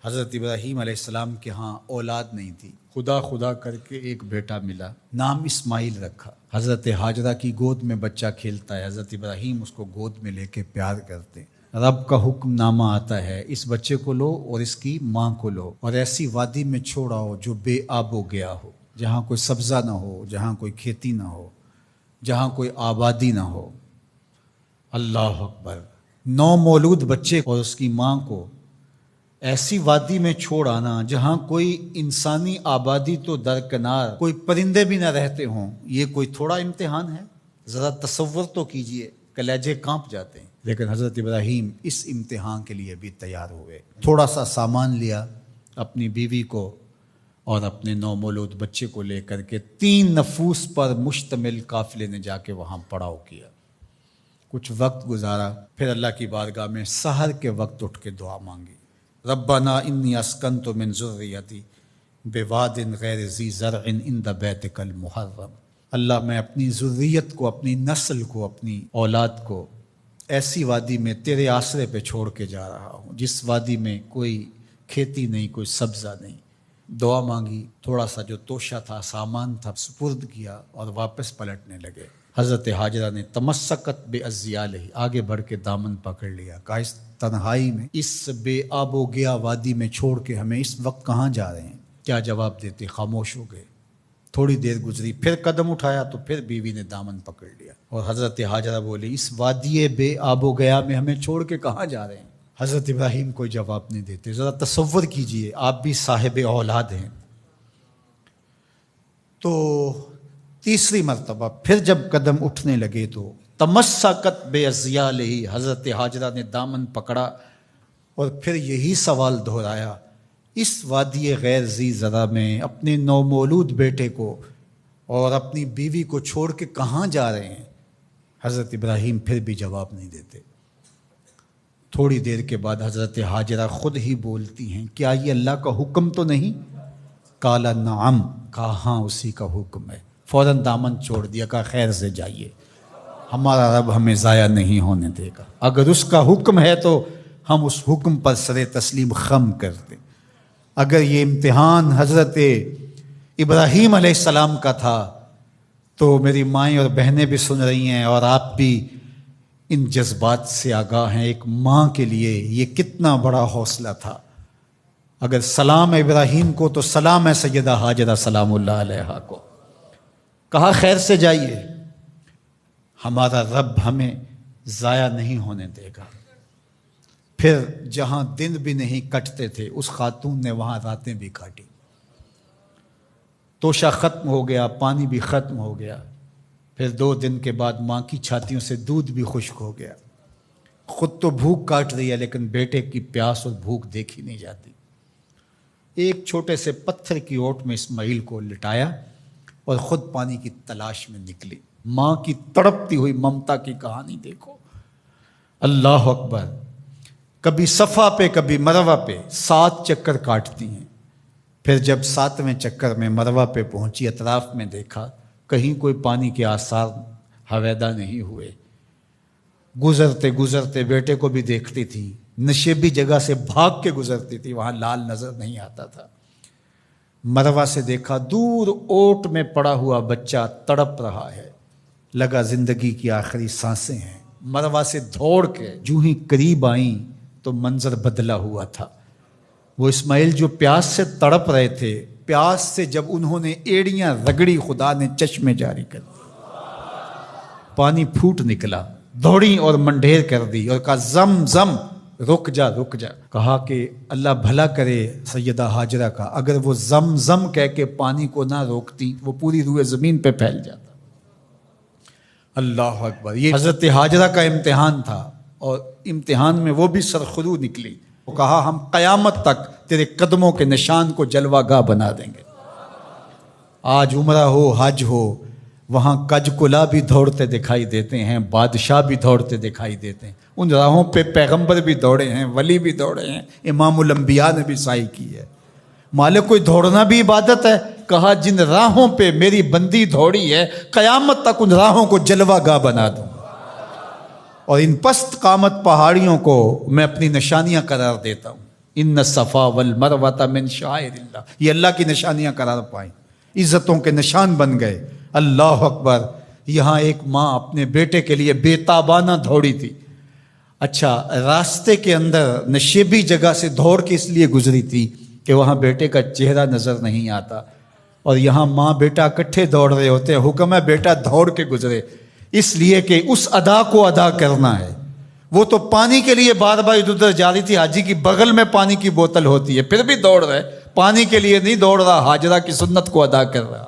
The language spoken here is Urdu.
حضرت ابراہیم علیہ السلام کے ہاں اولاد نہیں تھی، خدا خدا کر کے ایک بیٹا ملا، نام اسماعیل رکھا۔ حضرت ہاجرہ کی گود میں بچہ کھیلتا ہے، حضرت ابراہیم اس کو گود میں لے کے پیار کرتے ہیں۔ رب کا حکم نامہ آتا ہے، اس بچے کو لو اور اس کی ماں کو لو اور ایسی وادی میں چھوڑاؤ جو بے آب و گیا ہو، جہاں کوئی سبزہ نہ ہو، جہاں کوئی کھیتی نہ ہو، جہاں کوئی آبادی نہ ہو۔ اللہ اکبر! نو مولود بچے اور اس کی ماں کو ایسی وادی میں چھوڑ آنا جہاں کوئی انسانی آبادی تو درکنار، کوئی پرندے بھی نہ رہتے ہوں، یہ کوئی تھوڑا امتحان ہے؟ ذرا تصور تو کیجئے، کلیجے کانپ جاتے ہیں۔ لیکن حضرت ابراہیم اس امتحان کے لیے بھی تیار ہوئے۔ تھوڑا سا سامان لیا، اپنی بیوی کو اور اپنے نومولود بچے کو لے کر کے 3 نفوس پر مشتمل قافلے نے جا کے وہاں پڑاؤ کیا۔ کچھ وقت گزارا، پھر اللہ کی بارگاہ میں سحر کے وقت اٹھ کے دعا مانگی، ربنا انی اسکنت من ذریتی بواد غیر ذی زرع عند بیتک المحرم۔ اللہ، میں اپنی ذریت کو، اپنی نسل کو، اپنی اولاد کو ایسی وادی میں تیرے آسرے پہ چھوڑ کے جا رہا ہوں جس وادی میں کوئی کھیتی نہیں، کوئی سبزہ نہیں۔ دعا مانگی، تھوڑا سا جو توشہ تھا، سامان تھا، سپرد کیا اور واپس پلٹنے لگے۔ حضرت ہاجرہ نے تمسکت بعضیالہ، آگے بڑھ کے دامن پکڑ لیا، کہا اس تنہائی میں، اس بے آب و گیا وادی میں چھوڑ کے ہمیں اس وقت کہاں جا رہے ہیں؟ کیا جواب دیتے؟ خاموش ہو گئے۔ تھوڑی دیر گزری، پھر قدم اٹھایا تو پھر بیوی نے دامن پکڑ لیا اور حضرت ہاجرہ بولی، اس وادی بے آب و گیا میں ہمیں چھوڑ کے کہاں جا رہے ہیں؟ حضرت ابراہیم کوئی جواب نہیں دیتے۔ ذرا تصور کیجئے، آپ بھی صاحب اولاد ہیں۔ تو تیسری مرتبہ پھر جب قدم اٹھنے لگے تو تمسکت بعضیالہ، حضرت ہاجرہ نے دامن پکڑا اور پھر یہی سوال دہرایا، اس وادی غیر ذی زرع میں اپنے نومولود بیٹے کو اور اپنی بیوی کو چھوڑ کے کہاں جا رہے ہیں؟ حضرت ابراہیم پھر بھی جواب نہیں دیتے۔ تھوڑی دیر کے بعد حضرت ہاجرہ خود ہی بولتی ہیں، کیا یہ اللہ کا حکم تو نہیں؟ قال نعم، کہا ہاں اسی کا حکم ہے۔ فوراً دامن چھوڑ دیا، کہا خیر سے جائیے، ہمارا رب ہمیں ضائع نہیں ہونے دے گا، اگر اس کا حکم ہے تو ہم اس حکم پر سر تسلیم خم کر دیں۔ اگر یہ امتحان حضرت ابراہیم علیہ السلام کا تھا تو میری مائیں اور بہنیں بھی سن رہی ہیں اور آپ بھی ان جذبات سے آگاہ ہیں۔ ایک ماں کے لیے یہ کتنا بڑا حوصلہ تھا۔ اگر سلام ابراہیم کو تو سلام ہے سیدہ ہاجرہ سلام اللہ علیہا کو۔ کہا خیر سے جائیے، ہمارا رب ہمیں ضائع نہیں ہونے دے گا۔ پھر جہاں دن بھی نہیں کٹتے تھے اس خاتون نے وہاں راتیں بھی کاٹی۔ توشہ ختم ہو گیا، پانی بھی ختم ہو گیا، پھر 2 دن کے بعد ماں کی چھاتیوں سے دودھ بھی خشک ہو گیا۔ خود تو بھوک کاٹ رہی ہے لیکن بیٹے کی پیاس اور بھوک دیکھی نہیں جاتی۔ ایک چھوٹے سے پتھر کی اوٹ میں اسماعیل کو لٹایا اور خود پانی کی تلاش میں نکلی۔ ماں کی تڑپتی ہوئی ممتا کی کہانی دیکھو۔ اللہ اکبر! کبھی صفا پہ کبھی مروہ پہ 7 چکر کاٹتی ہیں۔ پھر جب 7ویں چکر میں مروہ پہ پہنچی، اطراف میں دیکھا، کہیں کوئی پانی کے آثار ہویدا نہیں ہوئے۔ گزرتے گزرتے بیٹے کو بھی دیکھتی تھی، نشیبی جگہ سے بھاگ کے گزرتی تھی، وہاں لال نظر نہیں آتا تھا۔ مروہ سے دیکھا، دور اوٹ میں پڑا ہوا بچہ تڑپ رہا ہے، لگا زندگی کی آخری سانسیں ہیں۔ مروہ سے دوڑ کے جو ہی قریب آئیں تو منظر بدلا ہوا تھا۔ وہ اسماعیل جو پیاس سے تڑپ رہے تھے، پیاس سے جب انہوں نے ایڑیاں رگڑی، خدا نے چشمے جاری کر دی، پانی پھوٹ نکلا، دوڑی اور منڈھیر کر دی اور کہا زم زم، رک جا رک جا۔ کہا کہ اللہ بھلا کرے سیدہ ہاجرہ کا، اگر وہ زم زم کہہ کے پانی کو نہ روکتی وہ پوری روئے زمین پہ پھیل جاتا۔ اللہ اکبر! یہ حضرت ہاجرہ کا امتحان تھا اور امتحان میں وہ بھی سرخرو نکلی۔ وہ کہا ہم قیامت تک تیرے قدموں کے نشان کو جلوہ گاہ بنا دیں گے۔ آج عمرہ ہو، حج ہو، وہاں کج کلا بھی دوڑتے دکھائی دیتے ہیں، بادشاہ بھی دوڑتے دکھائی دیتے ہیں، ان راہوں پہ پیغمبر بھی دوڑے ہیں، ولی بھی دوڑے ہیں، امام الانبیاء نے بھی سعی کی ہے۔ مالک کوئی دوڑنا بھی عبادت ہے؟ کہا جن راہوں پہ میری بندی دوڑی ہے قیامت تک ان راہوں کو جلوہ گاہ بنا دوں اور ان پست قامت پہاڑیوں کو میں اپنی نشانیاں قرار دیتا ہوں۔ ان الصفا والمروۃ من شعائر اللہ، یہ اللہ کی نشانیاں قرار پائیں، عزتوں کے نشان بن گئے۔ اللہ اکبر۔ یہاں ایک ماں اپنے بیٹے کے لیے بے تابانہ دوڑی تھی۔ اچھا، راستے کے اندر نشیبی جگہ سے دوڑ کے اس لیے گزری تھی کہ وہاں بیٹے کا چہرہ نظر نہیں آتا، اور یہاں ماں بیٹا اکٹھے دوڑ رہے ہوتے ہیں، حکم ہے بیٹا دوڑ کے گزرے، اس لیے کہ اس ادا کو ادا کرنا ہے۔ وہ تو پانی کے لیے بار بار ادھر ادھر جا رہی تھی، حاجی کی بغل میں پانی کی بوتل ہوتی ہے، پھر بھی دوڑ رہے، پانی کے لیے نہیں دوڑ رہا، حاجرہ کی سنت کو ادا کر رہا۔